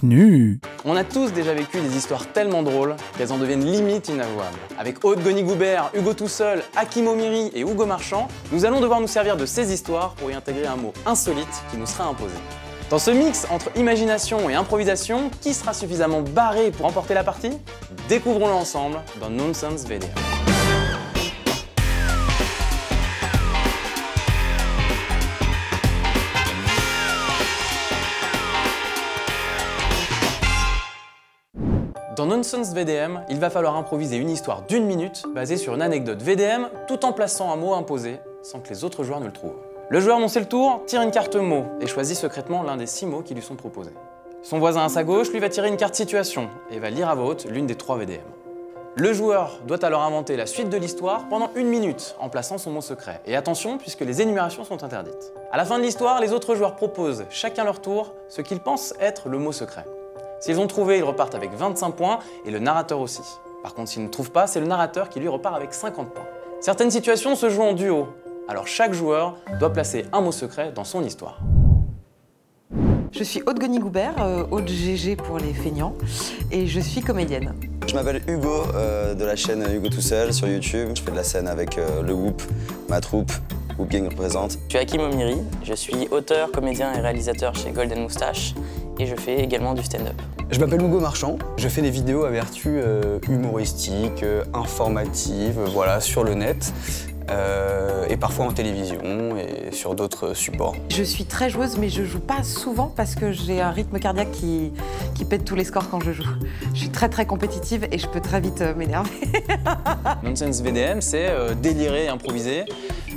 Venu. On a tous déjà vécu des histoires tellement drôles qu'elles en deviennent limite inavouables. Avec Aude Goni-Goubert, Hugo Toussel, Hakim Omiri et Hugo Marchand, nous allons devoir nous servir de ces histoires pour y intégrer un mot insolite qui nous sera imposé. Dans ce mix entre imagination et improvisation, qui sera suffisamment barré pour remporter la partie? Découvrons-le ensemble dans Nonsense VDM. Dans Nonsense VDM, il va falloir improviser une histoire d'1 minute basée sur une anecdote VDM tout en plaçant un mot imposé sans que les autres joueurs ne le trouvent. Le joueur dont c'est le tour tire une carte mot et choisit secrètement l'un des 6 mots qui lui sont proposés. Son voisin à sa gauche lui va tirer une carte situation et va lire à voix haute l'une des 3 VDM. Le joueur doit alors inventer la suite de l'histoire pendant 1 minute en plaçant son mot secret. Et attention puisque les énumérations sont interdites. À la fin de l'histoire, les autres joueurs proposent chacun leur tour ce qu'ils pensent être le mot secret. S'ils ont trouvé, ils repartent avec 25 points et le narrateur aussi. Par contre, s'ils ne trouvent pas, c'est le narrateur qui lui repart avec 50 points. Certaines situations se jouent en duo, alors chaque joueur doit placer un mot secret dans son histoire. Je suis Aude Goni-Goubert, Aude GG pour les feignants, et je suis comédienne. Je m'appelle Hugo, de la chaîne Hugo Toussel sur YouTube. Je fais de la scène avec le Whoop, ma troupe. Whoop Gang représente. Je suis Hakim Omiri, je suis auteur, comédien et réalisateur chez Golden Moustache et je fais également du stand-up. Je m'appelle Hugo Marchand, je fais des vidéos à vertu humoristique, informative, voilà, sur le net. Et parfois en télévision et sur d'autres supports. Je suis très joueuse, mais je joue pas souvent parce que j'ai un rythme cardiaque qui pète tous les scores quand je joue. Je suis très compétitive et je peux très vite m'énerver. Nonsense VDM, c'est délirer et improviser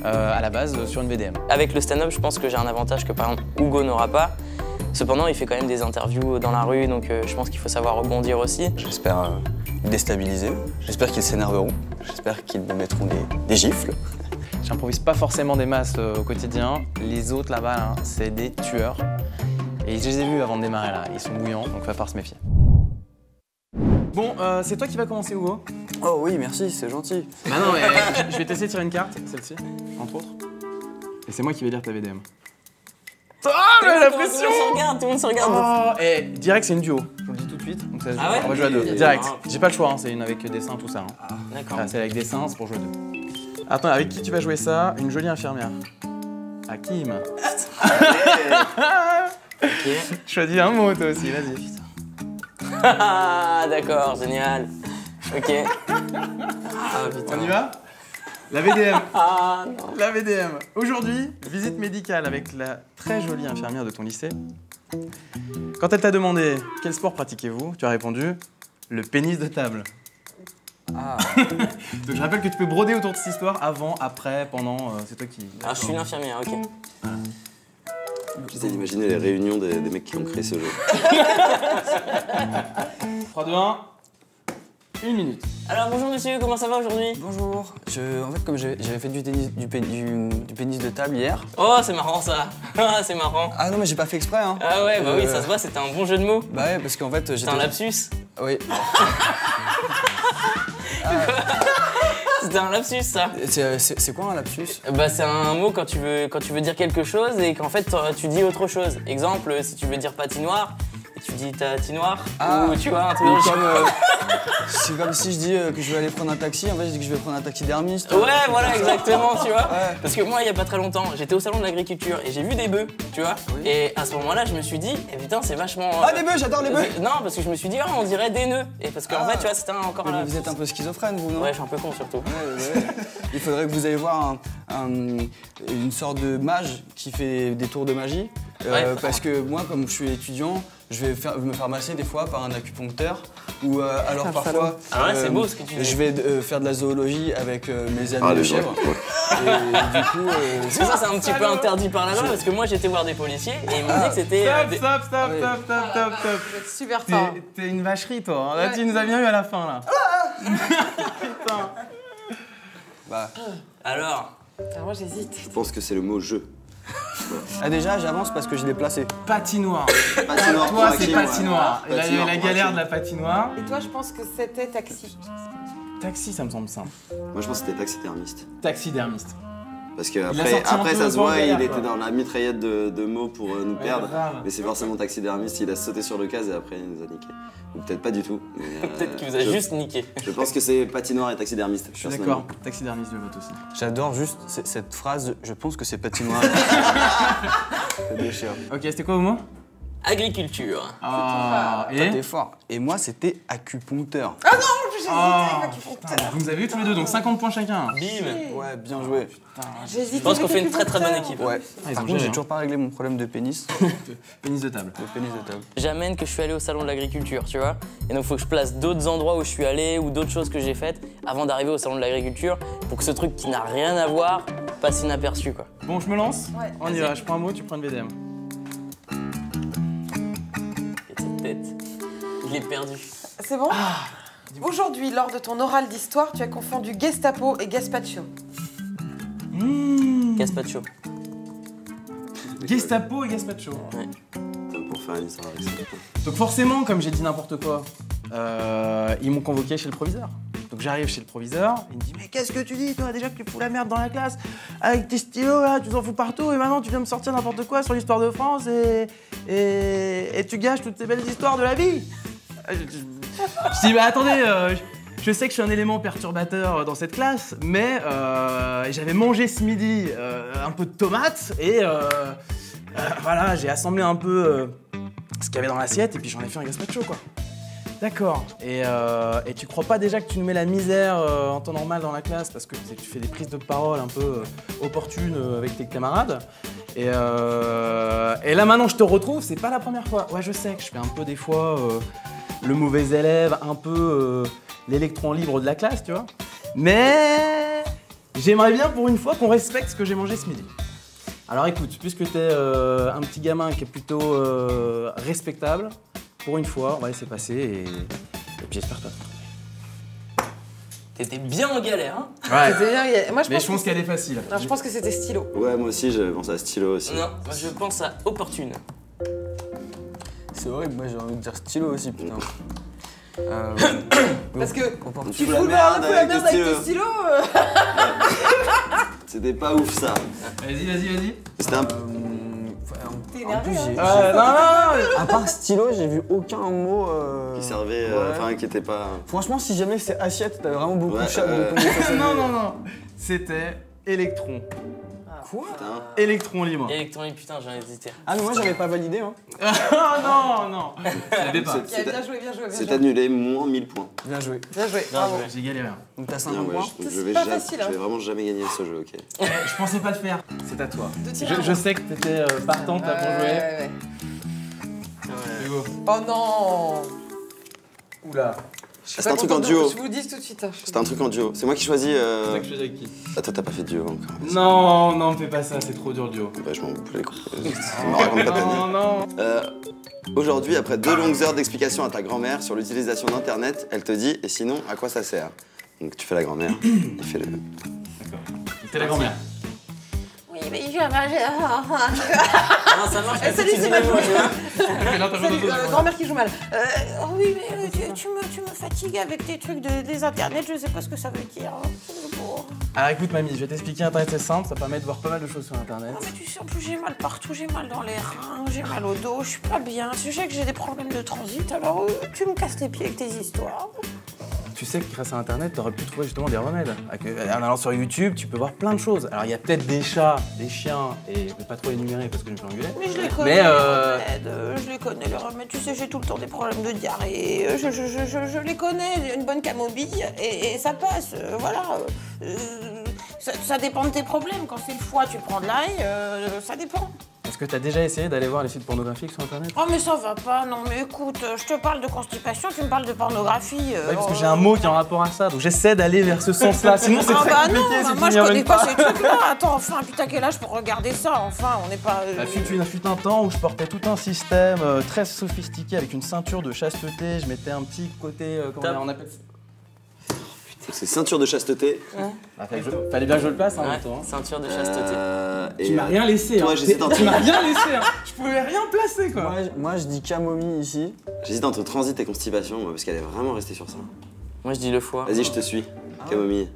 à la base sur une VDM. Avec le stand-up, je pense que j'ai un avantage que par exemple Hugo n'aura pas. Cependant, il fait quand même des interviews dans la rue, donc je pense qu'il faut savoir rebondir aussi. J'espère déstabiliser, j'espère qu'ils s'énerveront, j'espère qu'ils me mettront des gifles. J'improvise pas forcément des masses au quotidien. Les autres là-bas, là, c'est des tueurs. Et je les ai vus avant de démarrer là, ils sont bouillants, donc il va falloir se méfier. Bon, c'est toi qui vas commencer, Hugo. Oh oui, merci, c'est gentil. Bah non, mais je vais t'essayer de tirer une carte, celle-ci, entre autres. Et c'est moi qui vais lire ta VDM. Ah, mais la pression! Tout le monde se regarde. Oh, et direct, c'est une duo. Je vous le dis tout de suite. Donc ça, Ah ouais? on va jouer à 2. Direct. J'ai pas le choix, hein, c'est une avec dessin, tout ça. Hein. Ah, d'accord. C'est avec dessin, c'est pour jouer à 2. Attends, avec qui tu vas jouer ça? Une jolie infirmière. Hakim. Ok. Choisis un mot, toi aussi, vas-y. Ah, d'accord, génial. Ok. Ah, putain. On y va? La VDM. Ah, non. La VDM. Aujourd'hui, visite médicale avec la très jolie infirmière de ton lycée. Quand elle t'a demandé quel sport pratiquez-vous, tu as répondu le pénis de table. Ah. Donc je rappelle que tu peux broder autour de cette histoire avant, après, pendant, c'est toi qui... Ah, je suis une infirmière, ok. J'essaie d'imaginer les réunions des mecs qui ont créé ce jeu. 3, 2, 1, 1 minute. Alors, bonjour monsieur, comment ça va aujourd'hui? Bonjour, en fait comme j'avais fait du pénis de table hier. Oh, c'est marrant ça. Ah, c'est marrant. Ah non mais j'ai pas fait exprès hein. Ah ouais, bah oui, ça se voit, c'était un bon jeu de mots. Bah ouais, parce qu'en fait C'est j'étais... un lapsus. Oui. C'était un lapsus, ça. C'est quoi un lapsus? Bah, c'est un mot quand tu veux dire quelque chose et qu'en fait, tu dis autre chose. Exemple, si tu veux dire patinoire, tu dis tatinoire, ou tu vois, un truc C'est comme si je dis que je vais aller prendre un taxi, en fait je dis que je vais prendre un taxidermiste. Ouais, voilà, exactement, tu vois. Ouais. Parce que moi, il y a pas très longtemps, j'étais au salon de l'agriculture et j'ai vu des bœufs, tu vois. Oui. Et à ce moment-là, je me suis dit, eh, putain, c'est vachement... Ah des bœufs, j'adore les bœufs. Non, parce que je me suis dit, on dirait des nœuds. Et parce qu'en fait, tu vois, c'était encore Mais là. vous êtes un peu schizophrène vous, non? Ouais, je suis un peu con surtout. Ouais. Il faudrait que vous alliez voir une sorte de mage qui fait des tours de magie. Parce que moi, comme je suis étudiant, je vais me faire masser des fois par un acupuncteur ou alors parfois Ah ouais, c'est beau ce que tu dis. je vais faire de la zoologie avec mes amis de chèvre. Et du coup, Parce que ça, c'est un petit peu interdit par la loi parce que moi, j'étais voir des policiers et ils m'ont dit que c'était... Vous êtes super fort. T'es une vacherie, toi. Là, tu nous as bien eu à la fin, là. Putain. bah, Alors, moi j'hésite. Je pense que c'est le mot jeu. ah, déjà j'avance parce que je l'ai placé. Patinoire. Patinoire, Toi, pour c'est Hakim, patinoire. ouais. Il a eu la galère de la patinoire. Et toi, je pense que c'était taxi. Taxi, ça me semble simple. Moi je pense que c'était taxidermiste. Taxidermiste. Parce que l'a après sorti un peu ça se dans voit, le galère, il quoi. était dans la mitraillette de mots pour nous perdre. grave. Mais c'est forcément taxidermiste, il a sauté sur le cas et après il nous a niqué. Ou peut-être pas du tout. mais, Peut-être qu'il vous a juste niqué. Je pense que c'est patinoire et taxidermiste. Je suis d'accord, taxidermiste, je vote aussi. J'adore juste cette phrase, je pense que c'est patinoire. C'est déchirant. Ok, c'était quoi au mot? Agriculture. Ah, T'es fort. Et moi, c'était acupuncteur. Ah non, j'ai hésité avec putain, vous nous avez eu tous les deux, donc 50 points chacun. Bim. Ouais, bien joué. J'ai hésité. Je pense qu'on avec fait une très très bonne acupuncteur. équipe. Ouais. ils Par ont contre, géré, j'ai hein. toujours pas réglé mon problème de pénis. Pénis de table. De pénis de table. J'amène que je suis allé au salon de l'agriculture, tu vois. Et donc, il faut que je place d'autres endroits où je suis allé ou d'autres choses que j'ai faites avant d'arriver au salon de l'agriculture pour que ce truc qui n'a rien à voir passe inaperçu, quoi. Bon, je me lance. Ouais, On y va, je prends un mot, tu prends une VDM. Et cette tête, il est perdu. C'est bon Aujourd'hui, lors de ton oral d'histoire, tu as confondu Gestapo et Gaspacho. Gaspacho. Gestapo et Gaspacho. Pour faire une histoire avec ça. Donc forcément, comme j'ai dit n'importe quoi, ils m'ont convoqué chez le proviseur. Donc j'arrive chez le proviseur, il me dit « Mais qu'est-ce que tu dis, toi, déjà que tu fous la merde dans la classe, avec tes stylos, là, tu t'en fous partout, et maintenant tu viens me sortir n'importe quoi sur l'histoire de France, et tu gâches toutes ces belles histoires de la vie !» Je dis « Bah attendez, je sais que je suis un élément perturbateur dans cette classe, mais j'avais mangé ce midi un peu de tomates, et voilà, j'ai assemblé un peu ce qu'il y avait dans l'assiette, et puis j'en ai fait un gazpacho, quoi. » D'accord. Et tu crois pas déjà que tu nous mets la misère en temps normal dans la classe parce que tu fais des prises de parole un peu opportunes avec tes camarades. Et là maintenant je te retrouve, c'est pas la première fois. Ouais, je sais que je fais un peu des fois le mauvais élève, un peu l'électron libre de la classe, tu vois. Mais j'aimerais bien pour une fois qu'on respecte ce que j'ai mangé ce midi. Alors écoute, puisque t'es un petit gamin qui est plutôt respectable, pour une fois, on va laisser passer et puis j'espère pas. T'étais bien en galère, hein? Ouais. C'était bien, moi, Mais je pense qu'elle est facile. Non, je pense que c'était stylo. Ouais, moi aussi, j'avais pensé à stylo aussi. Non, moi je pense à opportune. C'est horrible, moi j'ai envie de dire stylo aussi, putain. Parce que tu fous fous la la merde merde avec avec tes tes stylos. C'était pas ouf ça. Vas-y. C'était un T'es En énervé, plus, hein. j'ai- Non. à part stylo, j'ai vu aucun mot. qui servait, enfin qui était pas. Franchement, si jamais c'est assiette, t'avais vraiment beaucoup Ouais, de chat de tomber sur cette Non. C'était électron. Quoi? Putain. Électron libre. Électronique, putain, j'ai hésité. Ah, mais moi j'avais pas validé, hein. Non. Je l'avais pas. Bien joué, bien joué. C'est annulé, moins 1000 points. Bien joué. Bien joué, bravo. J'ai galéré. Donc t'as 50 Bien, ouais, points. je C'est vais pas jamais- facile, hein. je vais vraiment jamais gagner ce jeu, ok. Je pensais pas le faire. C'est à toi. De tirer un Je sais que t'étais partante là, pour jouer. Ouais. Hugo. Oh non. Oula. C'est un truc en duo. Je vous le dis tout de suite. hein. C'est un truc en duo. C'est moi qui choisis. C'est ça que je faisais avec qui? Ah, toi, t'as pas fait de duo encore. Non, fais pas ça, c'est trop dur le duo. Bah, je m'en boucle les couilles. Ça me raconte pas ta vie. Non. Aujourd'hui, après 2 longues heures d'explication à ta grand-mère sur l'utilisation d'Internet, elle te dit « Et sinon, à quoi ça sert ?» Donc tu fais la grand-mère, il fait le... T'es la grand-mère. Oui, mais je vais manger. Ah non, ça marche. Eh, salut, tu dis c'est ma les mots, tu vois. Salut, grand-mère qui joue mal. Oui, mais tu me fatigues avec tes trucs des internets, je sais pas ce que ça veut dire. Alors écoute mamie, je vais t'expliquer Internet, c'est simple, ça permet de voir pas mal de choses sur Internet. Mais tu sais, en plus j'ai mal partout, j'ai mal dans les reins, j'ai mal au dos, je suis pas bien. Je sais que j'ai des problèmes de transit, alors tu me casses les pieds avec tes histoires. Tu sais que grâce à Internet, t'aurais pu trouver justement des remèdes. En allant sur YouTube, tu peux voir plein de choses. Alors il y a peut-être des chats, des chiens, et je vais pas trop énumérer parce que je me fais engueuler. Mais je les connais, Mais, les remèdes, je les connais les remèdes. Tu sais, j'ai tout le temps des problèmes de diarrhée. Je les connais, j'ai une bonne camomille et ça passe. Voilà. Ça dépend de tes problèmes. Quand c'est le foie, tu prends de l'ail, ça dépend. Est-ce que t'as déjà essayé d'aller voir les sites pornographiques sur Internet? Oh mais ça va pas, non mais écoute, je te parle de constipation, tu me parles de pornographie. Oui, parce que j'ai un mot qui est en rapport à ça, donc j'essaie d'aller vers ce sens-là. Sinon c'est Ah très bah compliqué non, si moi tu je n'y connais arrives pas ces trucs-là. Attends, enfin, putain quel âge pour regarder ça, enfin, on n'est pas... Fut un temps où je portais tout un système très sophistiqué avec une ceinture de chasteté, je mettais un petit côté, comment on appelle ça? C'est ceinture de chasteté. Fallait bien que je le place en Ouais, même temps. ceinture de chasteté. Tu m'as rien laissé, toi, hein. j'hésite entre- Tu m'as rien laissé, hein. Je pouvais rien placer, quoi. Moi je dis camomille ici. J'hésite entre transit et constipation, moi, parce qu'elle est vraiment restée sur ça. Moi je dis le foie. Vas-y, je te suis. Camomille.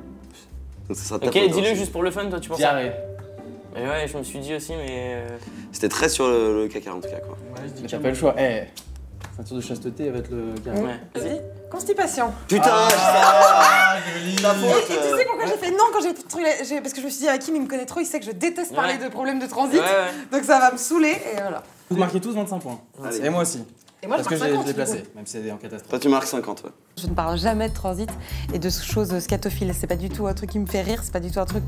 Donc ça sera ta Ok, faute, dis-le hein. juste pour le fun, toi tu penses ça? Carré. Mais ouais, je me suis dit aussi, mais. C'était très sur le caca en tout cas, quoi. Ouais, je dis Mais t'as pas le choix. Eh, ceinture de chasteté avec le carré. Ouais, vas-y. Constipation. Putain, ta faute. Et tu sais pourquoi j'ai fait non quand j'ai trouvé parce que je me suis dit Hakim il me connaît trop, il sait que je déteste parler Ouais. de problèmes de transit, Ouais, ouais. donc ça va me saouler et voilà. Vous marquez tous 25 points. Allez. Et moi aussi. Et moi Parce je que marque je 50, l'ai du coup. placé, même si elle est en catastrophe. Toi, tu marques 50, ouais. Je ne parle jamais de transit et de choses scatophiles. C'est pas du tout un truc qui me fait rire, c'est pas du tout un truc.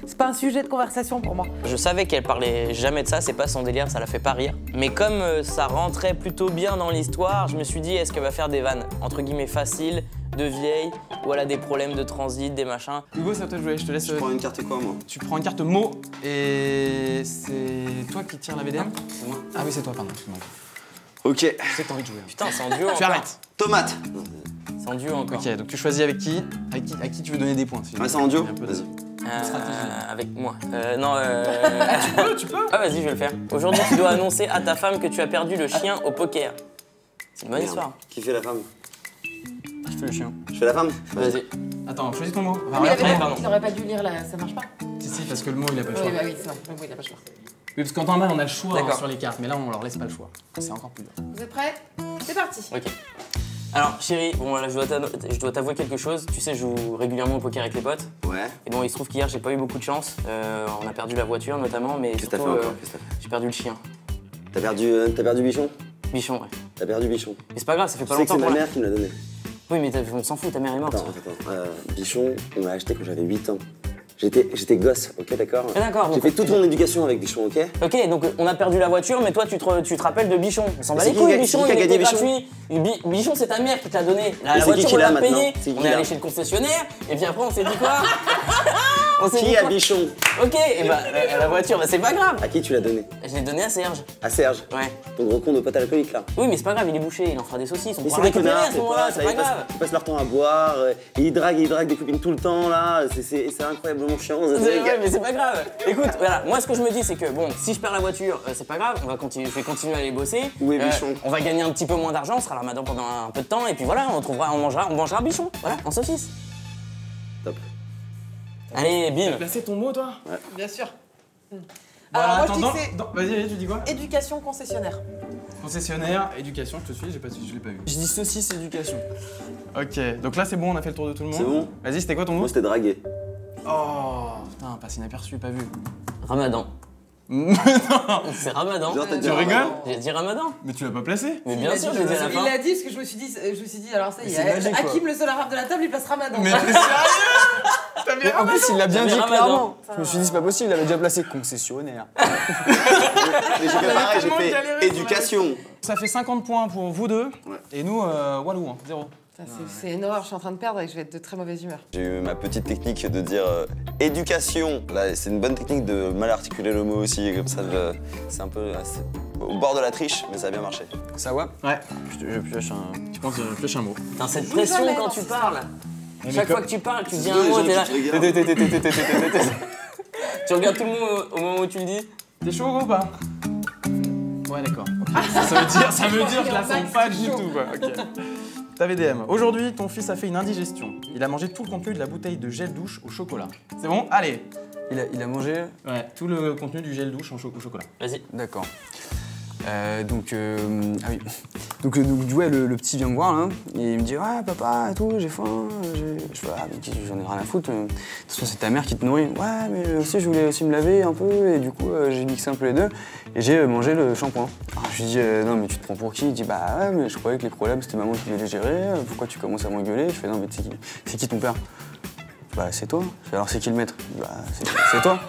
C'est pas un sujet de conversation pour moi. Je savais qu'elle parlait jamais de ça, c'est pas son délire, ça la fait pas rire. Mais comme ça rentrait plutôt bien dans l'histoire, je me suis dit, est-ce qu'elle va faire des vannes, entre guillemets, faciles, de vieille, ou elle a des problèmes de transit, des machins. Hugo, c'est à toi de jouer, je te laisse. Je prends une carte quoi, moi? Tu prends une carte mot et c'est toi qui tires la VDM? C'est moi. Ah oui, c'est toi, pardon. excuse-moi. Ok. Je sais que t'as envie de jouer. Putain, c'est en duo Tu encore. arrêtes. Tomate. C'est en duo encore. Ok, donc tu choisis avec qui? À qui tu veux donner des points? Ouais, c'est en duo. Un peu de- Vas-y. Avec moi. Non, Tu peux. Ah, vas-y, je vais le faire. Aujourd'hui, tu dois annoncer à ta femme que tu as perdu le chien au poker. C'est une bonne Merde. histoire. Qui fait la femme? Je fais le chien. Je fais la femme? Vas-y. Attends, choisis ton mot. Va Ah, mais regarde. il avait- pardon. il aurait pas dû lire là, ça marche pas. Si, parce que le mot, il a pas le choix. Oui, bah oui, c'est vrai, le mot, il a pas le choix. Oui, parce qu'en temps normal, on a le choix D'accord. sur les cartes, mais là, on leur laisse pas le choix. C'est encore plus dur. Vous êtes prêts? C'est parti. Ok. Alors, chérie, bon, là, je dois t'avouer quelque chose. Tu sais, je joue régulièrement au poker avec les potes. Ouais. Et bon, il se trouve qu'hier, j'ai pas eu beaucoup de chance. On a perdu la voiture, notamment, mais Qu'est-ce que t'as fait surtout, encore? Qu'est-ce que t'as fait? j'ai perdu le chien. T'as perdu Bichon? Bichon, ouais. T'as perdu Bichon. Mais c'est pas grave, ça fait Tu pas sais que longtemps c'est ma pour la... mère qui me l'a donné. Oui, mais on s'en fout, ta mère est morte. Attends. Bichon, on l'a acheté quand j'avais 8 ans. J'étais gosse, ok, d'accord? Ah, d'accord, J'ai donc- fait toute mon éducation avec Bichon, ok? Ok, donc on a perdu la voiture, mais toi, tu te rappelles de Bichon. On s'en bat C'est les qui couilles, qui a- Bichon, c'est qui qui a il gagné était Bichon gratuit. Bichon, c'est ta mère qui te l'a donné. La c'est qui voiture, qui on l'a l'a maintenant? payée, C'est qui on qui est l'a allé chez le concessionnaire, et puis après, on s'est dit quoi? On s'est dit Qui a quoi? Bichon? Ok, et bah, la voiture, bah, c'est pas grave. À qui tu l'as donné? Je l'ai donné à Serge. À Serge. Ouais. Ton gros con de pote alcoolique, là. Oui, mais c'est pas grave, il est bouché, il en fera des saucisses. On Mais pourra c'est des récupérer connards, à ce moment-là, c'est pas grave. ils passent leur temps à boire, et ils draguent des copines tout le temps, là. C'est incroyablement chiant. C'est vrai, mais c'est pas grave. Écoute, voilà, moi ce que je me dis c'est que bon, si je perds la voiture, c'est pas grave, je vais continuer à aller bosser. Où est Bichon? On va gagner un petit peu moins d'argent, on sera là maintenant pendant un peu de temps et puis voilà, on mangera Bichon, voilà, en saucisse. Top. Allez, T'as bim. placé ton mot, toi? Bien sûr. Bon, Alors, moi, je dis attendant, que c'est vas-y, tu dis quoi? éducation concessionnaire. Concessionnaire, éducation, je te suis, je l'ai pas vu. Je dis saucisse, éducation. Ok, donc là c'est bon, on a fait le tour de tout le monde. C'est bon. Vas-y, c'était quoi ton mot? Moi, c'était draguer. Oh, putain, passe inaperçu, pas vu. Ramadan. Non, C'est Ramadan. Genre, t'as dit tu rigoles? J'ai dit Ramadan. mais tu l'as pas placé? Mais bien sûr, j'ai dit à la Il fin. l'a dit parce que je me suis dit, alors ça y c'est est, magique, quoi. Hakim, le seul arabe de la table, il place Ramadan. Mais t'es sérieux? T'as bien En plus, il l'a bien J'avais dit Ramadan. clairement. Je me suis dit, c'est pas possible, il avait déjà placé concessionnaire. Mais j'ai fait pareil, j'ai tellement fait galéré sur la éducation. Ça fait 50 points pour vous deux. Ouais. Et nous, Walou, hein, 0. Putain, c'est une horreur, je suis en train de perdre et je vais être de très mauvaise humeur. J'ai eu ma petite technique de dire éducation. Là, c'est une bonne technique de mal articuler le mot aussi, comme ça, c'est un peu au bord de la triche, mais ça a bien marché. Ça va? Ouais. Je pioche un. Tu penses que je pioche un mot. Putain, cette joue pression jamais quand dans tu ce parles. Mais Chaque comme- fois que tu parles, tu dis C'est un deux mot, gens t'es là. qui te regardent. Tu regardes tout le monde au moment où tu le dis. T'es chaud ou pas? Ouais, d'accord. Ok. Ça veut dire que là, c'est pas du tout, quoi. Ok. Ta VDM. Aujourd'hui, ton fils a fait une indigestion. Il a mangé tout le contenu de la bouteille de gel douche au chocolat. C'est bon? Allez. Il a mangé. Ouais, tout le contenu du gel douche au chocolat. Vas-y. D'accord. Ah oui. Donc, ouais, le petit vient me voir là, et il me dit ouais papa et tout, j'ai faim. Je fais ah mais j'en ai rien à foutre. De toute façon c'est ta mère qui te nourrit. Ouais mais aussi je voulais aussi me laver un peu et du coup j'ai mixé un peu les deux et j'ai mangé le shampoing. Alors, je lui dis non mais tu te prends pour qui? Il dit bah ouais mais je croyais que les problèmes c'était maman qui devait les gérer. Pourquoi tu commences à m'engueuler? Je fais non mais c'est qui ton père? Bah c'est toi. Je fais alors c'est qui le maître? Bah c'est toi.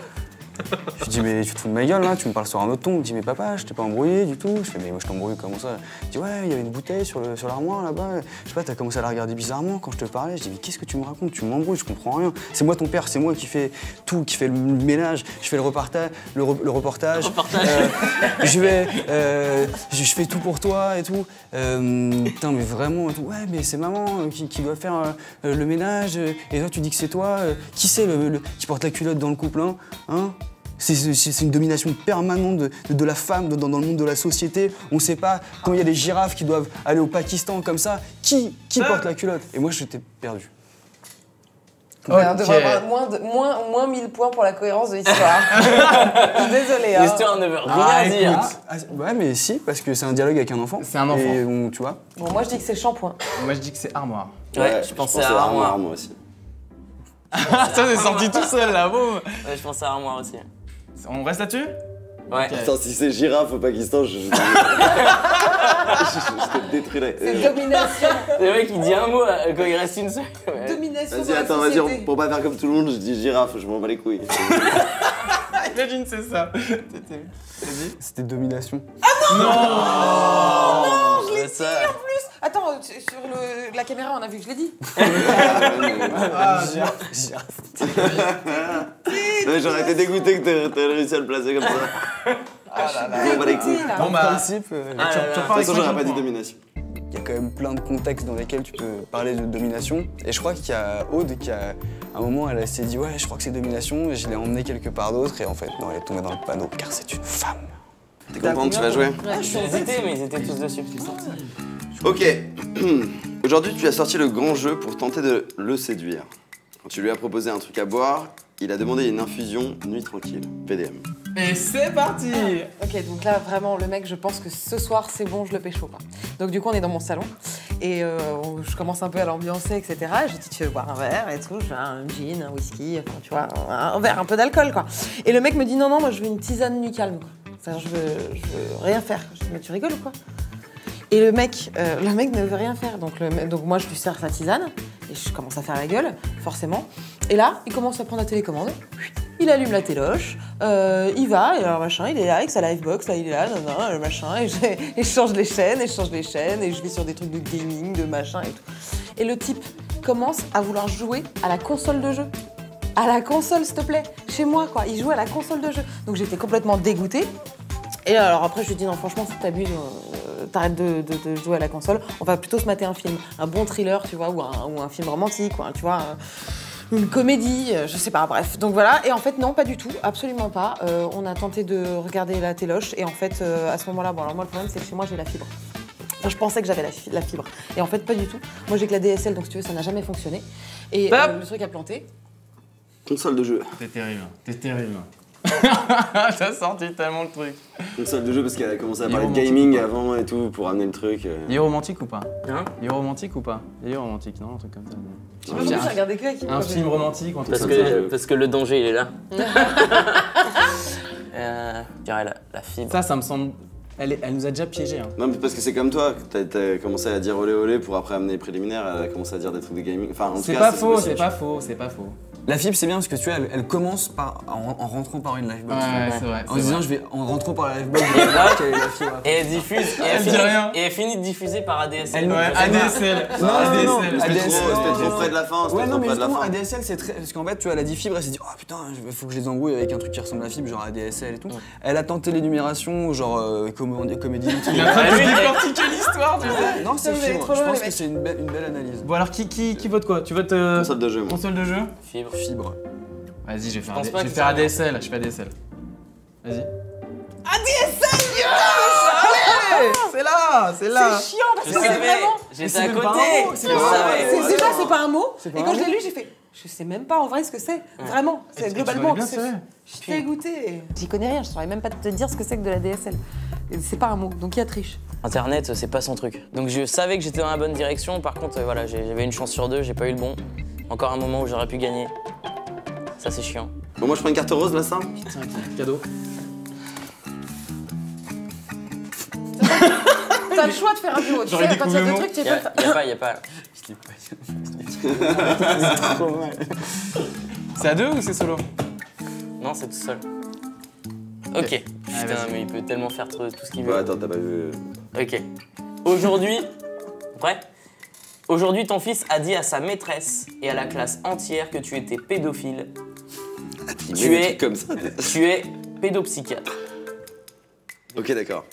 Je lui dis mais tu te fous de ma gueule là, tu me parles sur un autre ton. Il me dit mais papa, je t'ai pas embrouillé du tout. Je fais mais moi je t'embrouille comment ça? Il dit ouais, il y avait une bouteille sur l'armoire là-bas. Je sais pas, t'as commencé à la regarder bizarrement quand je te parlais. Je dis mais qu'est-ce que tu me racontes? Tu m'embrouilles, je comprends rien. C'est moi ton père, c'est moi qui fais tout, qui fait le ménage. Je fais le reportage. Je fais tout pour toi et tout. Putain mais vraiment et tout. Ouais mais c'est maman qui doit faire le ménage. Et toi tu dis que c'est toi. Qui c'est qui porte la culotte dans le couple hein? C'est une domination permanente de la femme dans le monde de la société. On sait pas, quand il y a des girafes qui doivent aller au Pakistan comme ça, qui porte la culotte? Et moi, j'étais perdu. On devrait avoir moins 1000 points pour la cohérence de l'histoire. Je suis désolée. Hein. L'histoire ne veut rien dire. Ouais, mais si, parce que c'est un dialogue avec un enfant. C'est un enfant. Et bon, tu vois. Bon, moi je dis que c'est shampoing. Moi je dis que c'est armoire. Ouais, je pensais à armoire. moi aussi. Ça c'est sorti tout seul là, boum. Ouais, je pensais à armoire aussi. On reste là-dessus? Ouais. Attends, si c'est girafe au Pakistan, je te détruirais. C'est domination. Le mec il dit un mot quand il reste une seule. Ouais. Domination. Vas-y, dans la attends, société. vas-y, pour pas faire comme tout le monde, je dis girafe, je m'en bats les couilles. Imagine, c'est ça. C'était domination. Je l'ai dit ça. en plus. Attends, sur la caméra, on a vu que je l'ai dit. Ouais, j'aurais été dégoûté que t'aies réussi à le placer comme ça. Je m'en bats les couilles. Là. Bon bah, principe, tu De repars toute avec façon, j'aurais 50 pas dit points. domination. il y a quand même plein de contextes dans lesquels tu peux parler de domination. Et je crois qu'il y a Aude qui, à un moment, elle s'est dit « Ouais, je crois que c'est domination ». Et je l'ai emmenée quelque part d'autre. Et en fait, non, elle est tombée dans le panneau, car c'est une femme. T'es contente, tu vas jouer? J'ai hésité, mais ils étaient tous dessus. Ok. Aujourd'hui, tu as sorti le grand jeu pour tenter de le séduire. Quand tu lui as proposé un truc à boire, il a demandé une infusion nuit tranquille. VDM. Et c'est parti. Ok, donc là, vraiment, le mec, je pense que ce soir, c'est bon, je le pécho, quoi. Donc du coup, on est dans mon salon, et je commence un peu à l'ambiancer, etc. Et je dis, tu veux boire un verre et tout, je veux un gin, un whisky, enfin, tu vois, un verre, un peu d'alcool, quoi. Et le mec me dit, non, non, moi, je veux une tisane nuit calme, quoi. C'est-à-dire, je veux rien faire. Je dis, mais tu rigoles ou quoi? Et le mec ne veut rien faire. Donc moi, je lui sers sa tisane, et je commence à faire la gueule, forcément. Et là, il commence à prendre la télécommande. Il allume la téloche, il va, et alors machin, il est là avec sa livebox, là, il est là, le machin, et je change les chaînes, et je vais sur des trucs de gaming, de machin et tout. Et le type commence à vouloir jouer à la console de jeu. À la console, s'il te plaît, chez moi, quoi. Il joue à la console de jeu. Donc j'étais complètement dégoûtée. Et alors après, je lui dis non, franchement, si t'abuses, t'arrêtes de jouer à la console. On va plutôt se mater un film, un bon thriller, tu vois, ou un film romantique, ou tu vois. Une comédie, je sais pas, bref. Donc voilà, et en fait, non, pas du tout, absolument pas. On a tenté de regarder la téloche, et en fait, à ce moment-là, bon, alors moi, le problème, c'est que chez moi, j'ai la fibre. Enfin, je pensais que j'avais la fibre. Et en fait, pas du tout. Moi, j'ai que la DSL, donc si tu veux, ça n'a jamais fonctionné. Et le truc a planté. Console de jeu. T'es terrible. T'as sorti tellement le truc. Console de jeu parce qu'elle a commencé à Il est parler de romantique gaming ou pas avant et tout pour amener le truc. Il est romantique ou pas? Hein? Il est romantique ou pas? Il est romantique, non? Un truc comme ça. Je sais pas pourquoi j'ai regardé que avec Un film romantique ou un truc Parce comme ça. que le danger, il est là. Je dirais la fibre. Ça me semble. Elle nous a déjà piégés. Hein. Non, mais parce que c'est comme toi, t'as commencé à dire olé olé pour après amener les préliminaires, elle a commencé à dire des trucs de gaming. Enfin, en tout C'est cas, pas faux, possible. c'est pas faux. La fibre, c'est bien parce que tu vois, elle commence en rentrant par une livebox. Ouais, c'est vrai. En disant, en rentrant par la livebox, je Et vais là, voir quelle est la fibre. Et elle diffuse. Et Elle dit rien. Et elle finit de diffuser par ADSL. Elle- Ouais, ADSL. Non, ADSL. C'était ADSL, trop près de la fin, Ouais, c'était non, trop mais près de la justement, fin. ADSL, c'est très. Parce qu'en fait, tu vois, elle a dit fibre, elle s'est dit, oh putain, il faut que je les embrouille avec un truc qui ressemble à fibre, genre ADSL et tout. Elle a tenté l'énumération, genre comédie. Il est en train de décortiquer l'histoire, tu sais. Non, c'est Vous allez fibre. trop Je loin, pense les que c'est une belle analyse. Bon, alors qui vote quoi? Tu votes Console de jeu, moi. console de jeu? Fibre. Fibre. Vas-y, je vais pense pas que faire ça- ADSL. Je fais ADSL. Vas-y. C'est là, c'est là. C'est chiant parce Je que c'est savais. vraiment. J'étais c'est à même pas côté. un mot, Je c'est pas un mot. savais. Déjà, c'est pas un mot. C'est Et pas quand un je l'ai mot. lu, j'ai fait. Je sais même pas en vrai ce que c'est. Vraiment. C'est Et tu globalement. l'aurais bien fait. Je suis dégoûtée. J'y connais rien. Je saurais même pas te dire ce que c'est que de la DSL. C'est pas un mot. Donc il y a triche. Internet, c'est pas son truc. Donc je savais que j'étais dans la bonne direction. Par contre, voilà, j'avais une chance sur deux, j'ai pas eu le bon. Encore un moment où j'aurais pu gagner. Ça, c'est chiant. Bon, moi je prends une carte rose là, ça. Tiens, cadeau. T'as le choix de faire un duo. Tu J'aurais sais, quand il y a deux découvert trucs, tu Y a, peux. pas. C'est à deux ou c'est solo? Non, c'est tout seul. Ok. Putain, vas-y. mais il peut tellement faire tout ce qu'il Ouais, veut. attends, t'as pas vu. Ok. Aujourd'hui, prêt? Aujourd'hui, ton fils a dit à sa maîtresse et à la classe entière que tu étais pédophile. Il Tu met des es- trucs comme ça. Tu es pédopsychiatre. Ok, d'accord.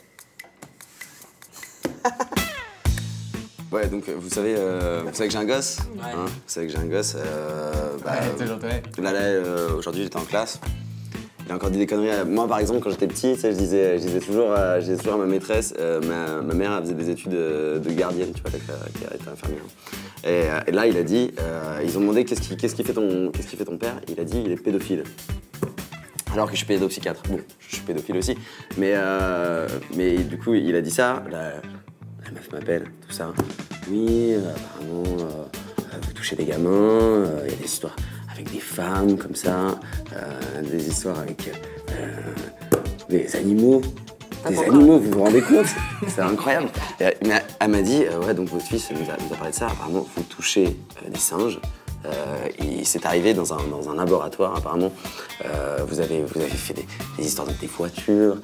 Ouais, donc vous savez que j'ai un gosse. Ouais. Hein, vous savez que j'ai un gosse. Ouais, toujours, ouais. Là, aujourd'hui, j'étais en classe. Il a encore dit des conneries. Moi, par exemple, quand j'étais petit, tu sais, je disais toujours à ma maîtresse, ma mère elle faisait des études de gardienne, tu vois, qui était infirmière. Et là, il a dit, ils ont demandé qu'est-ce qui fait ton père. Il a dit, il est pédophile. Alors que je suis pédopsychiatre. Bon, je suis pédophile aussi. Mais du coup, il a dit ça. La meuf m'appelle, tout ça. Oui, apparemment, vous touchez des gamins, il y a des histoires avec des femmes comme ça, des histoires avec des animaux. Des animaux, vous vous rendez compte? C'est incroyable. Mais elle m'a dit, ouais, donc votre fils nous a parlé de ça. Apparemment, vous touchez des singes. C'est arrivé dans un laboratoire, apparemment. Vous avez fait des histoires dans des voitures,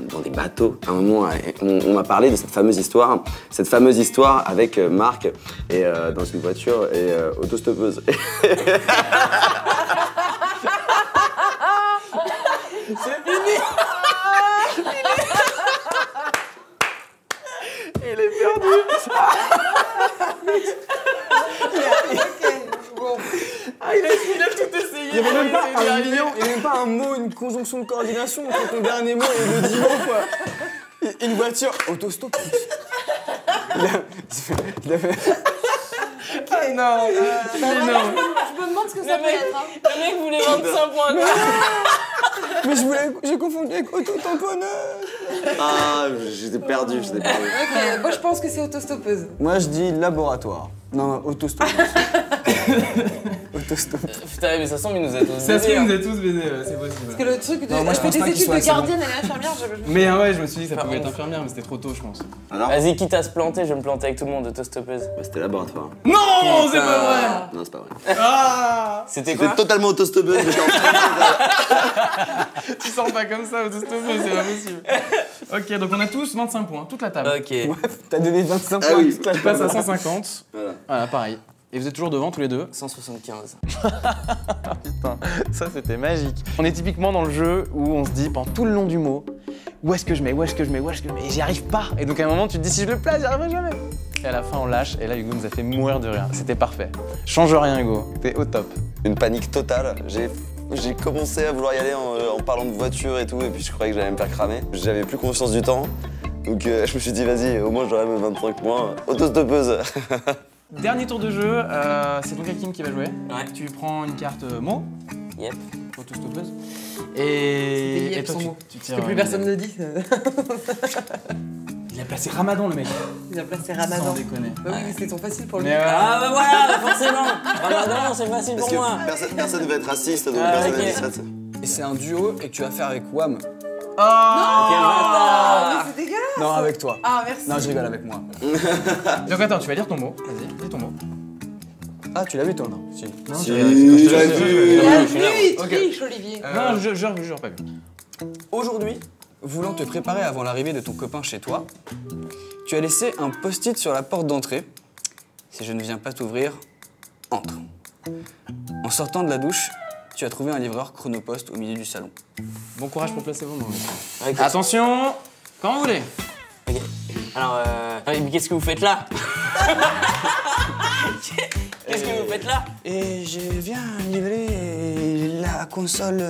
dans des bateaux. À un moment, on m'a parlé de cette fameuse histoire avec Marc et, dans une voiture et autostoppeuse. C'est fini. Il est perdu. Il a tout essayé. Il n'y avait même pas un mot, une conjonction de coordination entre ton dernier mot et le 10 mots, quoi. Une voiture autostop. Il a fait... Ah non. Je me demande ce que ça peut être. Hein. Le mec voulait 25 points. Mais j'ai confondu avec auto-tamponneuse. Ah, j'étais perdu. Ok, moi je pense que c'est autostoppeuse. Moi, je dis laboratoire. Non, autostoppeuse. Autostoppeuse. Putain, mais ça semble, il nous a tous Ça se baisés, fait, hein. nous a tous baisés, c'est possible. Parce que le truc de. Non, moi, je je fais pense pas des qu'il études soit de assez bon. gardienne, elle est infirmière. Mais ouais, je me suis dit que ça Par pouvait être contre. infirmière, mais c'était trop tôt, je pense. Alors, Vas-y, quitte à se planter, je vais me planter avec tout le monde, autostoppeuse. c'était laboratoire. Non, c'est pas vrai. Non, c'est pas vrai. Ah, C'était quoi? C'était totalement autostoppeuse. J'étais en train tu sens pas comme ça, autostoppé, c'est pas possible. Ok, donc on a tous 25 points, toute la table. Ok. T'as donné 25 Ah points. oui. toute la Tu passes à table. 150. Voilà. Voilà, pareil. Et vous êtes toujours devant tous les deux. 175. Putain, ça c'était magique. On est typiquement dans le jeu où on se dit pendant tout le long du mot, où est-ce que je mets, et j'y arrive pas. Et donc à un moment tu te dis si je le place, j'y arriverai jamais. Et à la fin on lâche, et là Hugo nous a fait mourir de rire. C'était parfait. Change rien Hugo, t'es au top. Une panique totale. J'ai commencé à vouloir y aller en parlant de voiture et tout, et puis je croyais que j'allais me faire cramer. J'avais plus confiance du temps, donc je me suis dit vas-y, au moins j'aurai mes 25 points. Autostoppeuse. Dernier tour de jeu, c'est donc Hakim qui va jouer. Ouais. Tu prends une carte mot, Yep. autostoppeuse. C'était Et toi son tu, mot. tu Parce tires que plus une- personne ne dit. Il a placé Ramadan le mec. Il a placé Sans Ramadan. déconner. Bah oui, mais c'est ton facile pour lui. Mais Ah bah voilà, forcément. Ramadan, c'est facile Parce pour moi. que personne ne veut être raciste, donc Ah, personne ok. n'a dit ça. Et c'est un duo et que tu vas faire avec Wham. Oh Quel bâtard. Mais c'est dégueulasse. Non, avec toi. Ah, merci. Non, je rigole avec moi. Donc attends, tu vas lire ton mot. Vas-y, dis ton mot. Ah, tu l'as vu toi, non? Si. Non, Si, je vais- tu je- l'as je- vu. Il a je suis là, vu, il Ok. triche, Olivier. Non, je jure pas vu. Aujourd'hui, voulant te préparer avant l'arrivée de ton copain chez toi, tu as laissé un post-it sur la porte d'entrée. Si je ne viens pas t'ouvrir, entre. En sortant de la douche, tu as trouvé un livreur Chronopost au milieu du salon. Bon courage pour placer vos mots. Ok. Attention, quand vous voulez. Ok. Alors, mais qu'est-ce que vous faites là? Qu'est-ce que vous faites là? Et je viens livrer la console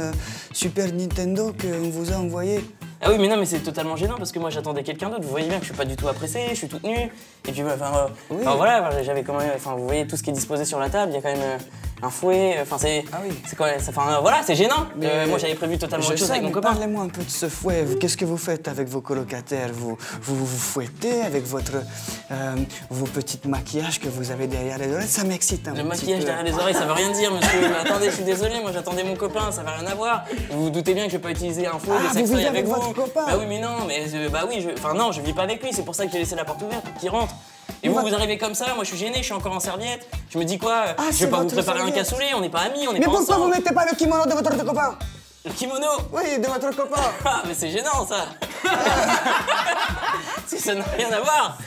Super Nintendo qu'on vous a envoyée. Ah oui, mais non, mais c'est totalement gênant parce que moi j'attendais quelqu'un d'autre. Vous voyez bien que je suis pas du tout pressé, je suis toute nue. Et puis, enfin, Oui. enfin, voilà, j'avais quand même. Enfin, vous voyez tout ce qui est disposé sur la table. Il y a quand même un fouet. Enfin, c'est. Ah oui. C'est quand même. Enfin, voilà, c'est gênant. Mais- Moi j'avais prévu totalement Je autre chose sais, avec mon mais copain. parlez-moi un peu de ce fouet. Qu'est-ce que vous faites avec vos colocataires? Vous fouettez avec vos petits maquillages que vous avez derrière les oreilles? Ça m'excite un Le petit maquillage peu. derrière les oreilles, ça veut rien dire, monsieur. Mais attendez, je suis désolé, moi j'attendais mon copain, ça va rien à voir. Vous vous doutez bien que je vais pas utiliser un fouet Ah, de vous sextoy vivez avec avec vous. votre copain. Bah oui, mais non, mais bah oui, enfin non, je vis pas avec lui, c'est pour ça que j'ai laissé la porte ouverte pour qu'il rentre. Et vous, Mais vous arrivez comme ça, moi je suis gêné, je suis encore en serviette. Je me dis quoi, Ah, je c'est vais pas vous votre préparer un serviette. cassoulet, on n'est pas amis, on n'est Mais pas pourquoi vous ensemble. mettez pas le kimono de votre copain? Le kimono. Oui, de votre copain. Ah, mais c'est gênant ça. Si ça n'a rien à voir.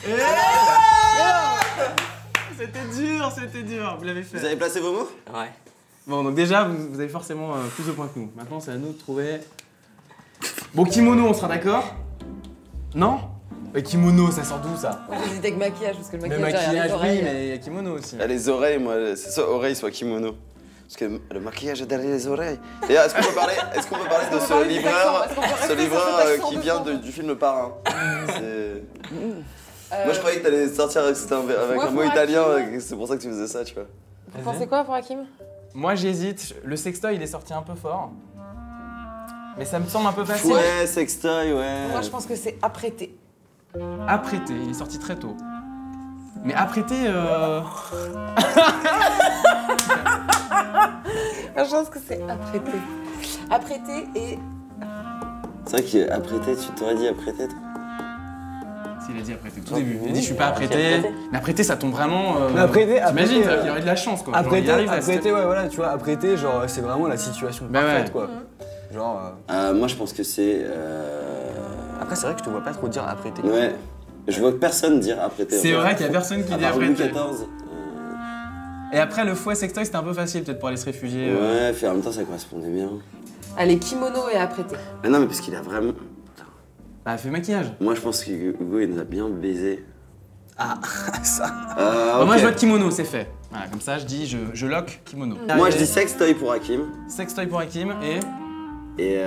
C'était dur, vous l'avez fait. Vous avez placé vos mots? Ouais. Bon, donc déjà, vous avez forcément plus de points que nous. Maintenant, c'est à nous de trouver... Bon, kimono, on sera d'accord? Non? Kimono, ça sort d'où, ça? Moi j'hésite avec maquillage parce que le Le maquillage derrière les maquillage, oui, oreilles. mais il y a kimono aussi. Ah, les oreilles, moi, c'est soit oreilles, soit kimono. Parce que le maquillage est derrière les oreilles. Et est-ce qu'on peut parler, de ce livreur, qui vient du film Le Parrain? Moi, je croyais que t'allais sortir avec un mot italien, c'est pour ça que tu faisais ça, tu vois. Vous pensez quoi pour Hakim? Moi j'hésite, le sextoy il est sorti un peu fort. Mais ça me semble un peu facile. Ouais, sextoy, ouais. Moi, je pense que c'est apprêté. Apprêté, il est sorti très tôt. Mais apprêté, Je pense que c'est apprêté. Apprêté et... C'est vrai qu'apprêté, tu t'aurais dit apprêté, toi. S'il a dit apprêté au tout début. Il a dit je suis pas apprêté. Mais apprêté ça tombe vraiment. Mais apprêté, t'imagines, il aurait de la chance quoi. Apprêté, ouais, voilà, tu vois, apprêté, genre, c'est vraiment la situation parfaite, ouais. quoi. Genre. Moi, je pense que c'est. Après, c'est vrai que je te vois pas trop dire apprêté. Ouais. Je vois personne dire apprêté. C'est vrai qu'il y a personne qui dit apprêté. 14. Et après le fouet sextoy c'était un peu facile peut-être pour aller se réfugier. Ouais, puis en même temps ça correspondait bien. Allez, kimono et apprêté. Ah non, mais parce qu'il a vraiment. Bah fait maquillage. Moi, je pense que Hugo, il nous a bien baisé. Ah, ça. Bah, moi je vote kimono, c'est fait. Voilà, comme ça je dis je lock kimono. Moi, je dis sextoy pour Hakim. Sextoy pour Hakim et. Et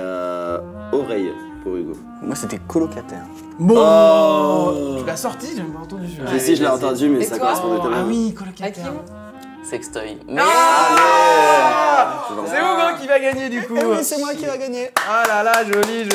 oreille pour Hugo. Moi, c'était colocataire. Bon Oh. Tu l'as sorti, j'ai même pas entendu. Mais si, je l'ai entendu, mais Et ça toi correspondait tellement. Ah oui, colocataire. Hakim? Sextoy. Allez. C'est Hugo qui va gagner du coup. oui, c'est moi qui va gagner. Ah là là, joli.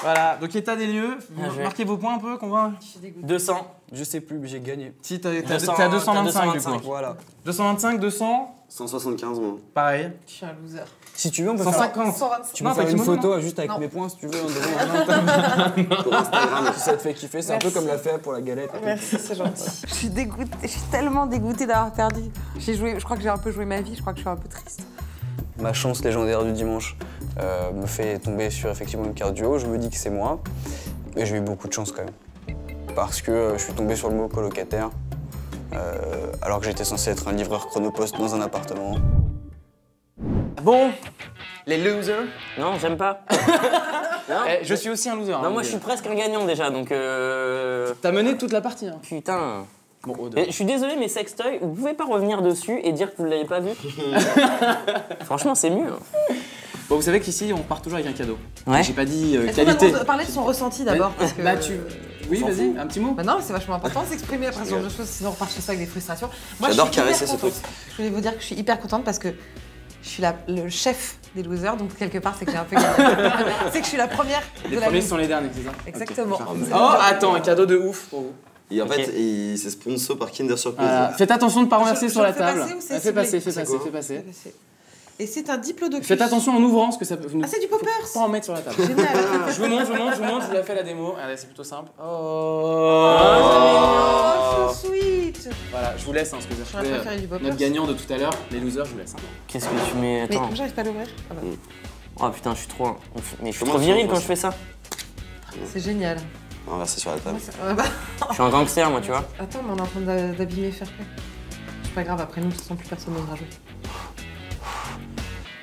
Voilà, donc état des lieux, Bien joué. marquez vos points un peu, qu'on voit. 200. Je sais plus, mais j'ai gagné. Si t'as 200, 225 du coup. Voilà. 225, 200, 175, moi. pareil. Je suis un loser. Si tu veux, on peut faire. 150. 125. Tu Non, peux faire pas une kimono, photo juste avec Non. mes points si tu veux. En Pour Instagram. si ça te fait kiffer, c'est un peu Merci. comme l'a fait pour la galette. Merci, c'est gentil. Je suis dégoûtée, je suis tellement dégoûtée d'avoir perdu. Je crois que j'ai un peu joué ma vie, je crois que je suis un peu triste. Ma chance légendaire du dimanche me fait tomber sur effectivement une carte du haut. Je me dis que c'est moi. Et j'ai eu beaucoup de chance quand même. Parce que je suis tombé sur le mot colocataire. Alors que j'étais censé être un livreur chronopost dans un appartement. Bon, les losers. Non, j'aime pas. Non, Je suis aussi un loser. non, moi je suis presque un gagnant déjà, donc T'as mené toute la partie. Hein. putain. Bon, Aude. Et je suis désolé, mais sextoy, vous pouvez pas revenir dessus et dire que vous l'avez pas vu? Franchement, c'est mieux. Hein. Bon, vous savez qu'ici, on part toujours avec un cadeau. Ouais. J'ai pas dit Est-ce qu'on qualité. va parler de son ressenti d'abord parce que... Bah, Oui, vas-y, un petit mot. Bah non, c'est vachement important de s'exprimer après ce genre de choses, sinon on repart chez soi avec des frustrations. Moi, J'adore je suis hyper caresser ce contente. truc. Je voulais vous dire que je suis hyper contente parce que je suis le chef des losers, donc quelque part, c'est que j'ai un peu gagné. C'est que je suis la première de Les la premiers liste. sont les derniers, c'est ça? Exactement. Ok, oh, attends, un cadeau de ouf pour vous. Et en Ok. fait, c'est sponsor par Kinder Surprise. Faites attention de ne pas renverser Je sur la le fais table. passer ou c'est Fais ciblé passer, C'est quoi fais passer. Et c'est un diplodocus. Faites attention en ouvrant, parce que ça peut. Ah, c'est du poppers. Faut pas en mettre sur la table. Génial. Je vous montre, je vous la fais la démo. Regardez, c'est plutôt simple. Oh, so sweet. Voilà, je vous laisse, hein, parce que vous J'aurais avez préféré du trouvé poppers. notre gagnant de tout à l'heure, les losers, je vous laisse. Hein. Qu'est-ce que tu mets? Mais Attends. comme j'arrive pas à l'ouvrir. Ah bah, Oh putain, je suis trop. Mais je suis Comment trop tu viril fais quand ça je fais ça. c'est génial. On va verser sur la table. Moi, c'est- bah, Je suis un gangster, moi, tu vois. Attends, mais on est en train d'abîmer Fairplay. C'est pas grave, après nous, de toute façon, plus personne n'osera jouer.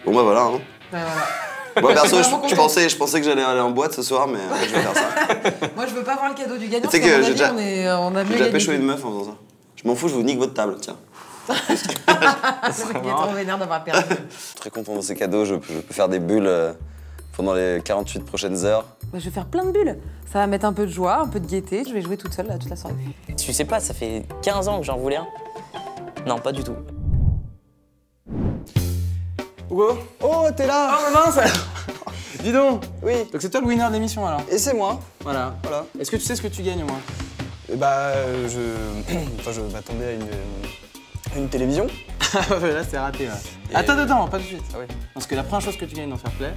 Bon bah voilà. Hein. Bah, voilà. Moi perso, vraiment je contente. pensais que j'allais aller en boîte ce soir, mais en fait, je vais faire ça. Moi, je veux pas voir le cadeau du gagnant. Tu sais parce qu'à que mon j'ai avis, déjà- on a mieux J'ai déjà gagné. pécho une meuf en faisant ça. Je m'en fous, je vous nique votre table, tiens. Le mec, il est trop vénère d'avoir perdu. Je suis très content de ces cadeaux, je peux faire des bulles pendant les 48 prochaines heures. Moi, je vais faire plein de bulles. Ça va mettre un peu de joie, un peu de gaieté. Je vais jouer toute seule là, toute la soirée. Tu sais pas, ça fait 15 ans que j'en voulais un. Non, pas du tout. Hugo. Oh, t'es là. Oh mince. Dis donc. Oui. Donc c'est toi le winner de l'émission alors. Et c'est moi. Voilà. Voilà. Est-ce que tu sais ce que tu gagnes au moins? Et bah, je m'attendais à une télévision. Là c'est raté. Ouais. Et- Attends, pas tout de suite. Ah oui. Parce que la première chose que tu gagnes dans Fairplay,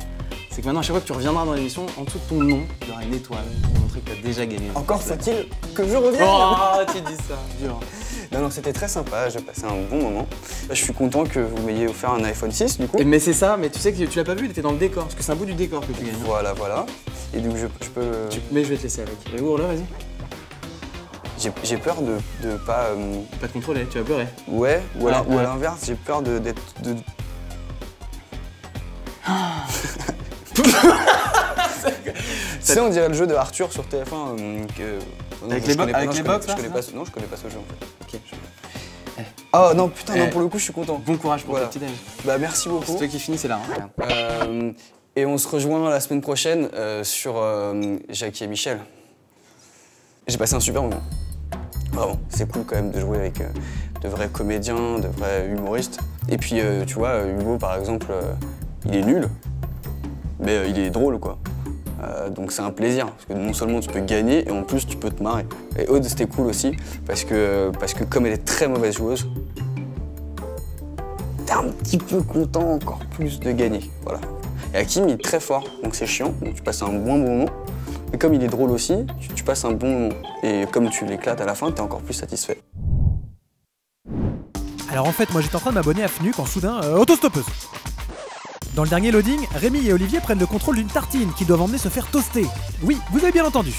c'est que maintenant à chaque fois que tu reviendras dans l'émission, en dessous de ton nom, il y aura une étoile pour montrer que tu as déjà gagné. Encore faut-il que je revienne. Oh, tu dis ça, dur. Non, c'était très sympa, j'ai passé un bon moment. Je suis content que vous m'ayez offert un iPhone 6 du coup. Mais c'est ça, mais tu sais que tu l'as pas vu, il était dans le décor, parce que c'est un bout du décor que tu gagnes. Voilà. Et donc je peux... Mais je vais te laisser avec. Et Hugo, là, vas-y. J'ai peur de pas... Pas te contrôler, tu vas pleurer. Ouais, ou Ouais, à ouais. l'inverse, j'ai peur d'être... Tu sais, on dirait le jeu de Arthur sur TF1 que... Avec je les connais avec pas- les non, box, je connais là, pas ce- Non, je connais pas ce jeu en fait. Ok. Oh non, putain, Eh. non, pour le coup, je suis content. Bon courage pour Voilà. ta petite amie. Bah, merci beaucoup. C'est toi qui finis, c'est là. Hein. Regarde. Et on se rejoint la semaine prochaine sur Jackie et Michel. J'ai passé un super moment. Vraiment, c'est cool quand même de jouer avec de vrais comédiens, de vrais humoristes. Et puis, tu vois, Hugo, par exemple, il est nul, mais il est drôle, quoi. Donc c'est un plaisir, parce que non seulement tu peux gagner, et en plus tu peux te marrer. Et Aude, c'était cool aussi, parce que comme elle est très mauvaise joueuse, t'es un petit peu content encore plus de gagner, voilà. Et Hakim, il est très fort, donc c'est chiant, donc tu passes un bon moment. Mais comme il est drôle aussi, tu passes un bon moment. Et comme tu l'éclates à la fin, t'es encore plus satisfait. Alors en fait, moi j'étais en train de m'abonner à FNU quand soudain, autostoppeuse. Dans le dernier loading, Rémi et Olivier prennent le contrôle d'une tartine qu'ils doivent emmener se faire toaster. Oui, vous avez bien entendu.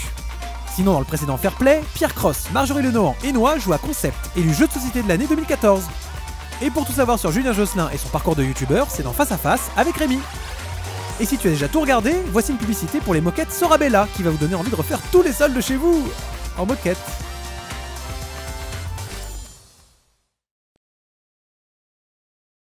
Sinon, dans le précédent Fair Play, Pierre Cross, Marjorie Lenohan et Noah jouent à Concept, élu jeu de société de l'année 2014. Et pour tout savoir sur Julien Josselin et son parcours de youtubeur, c'est dans Face à Face avec Rémi. Et si tu as déjà tout regardé, voici une publicité pour les moquettes Sorabella qui va vous donner envie de refaire tous les soldes de chez vous en moquette.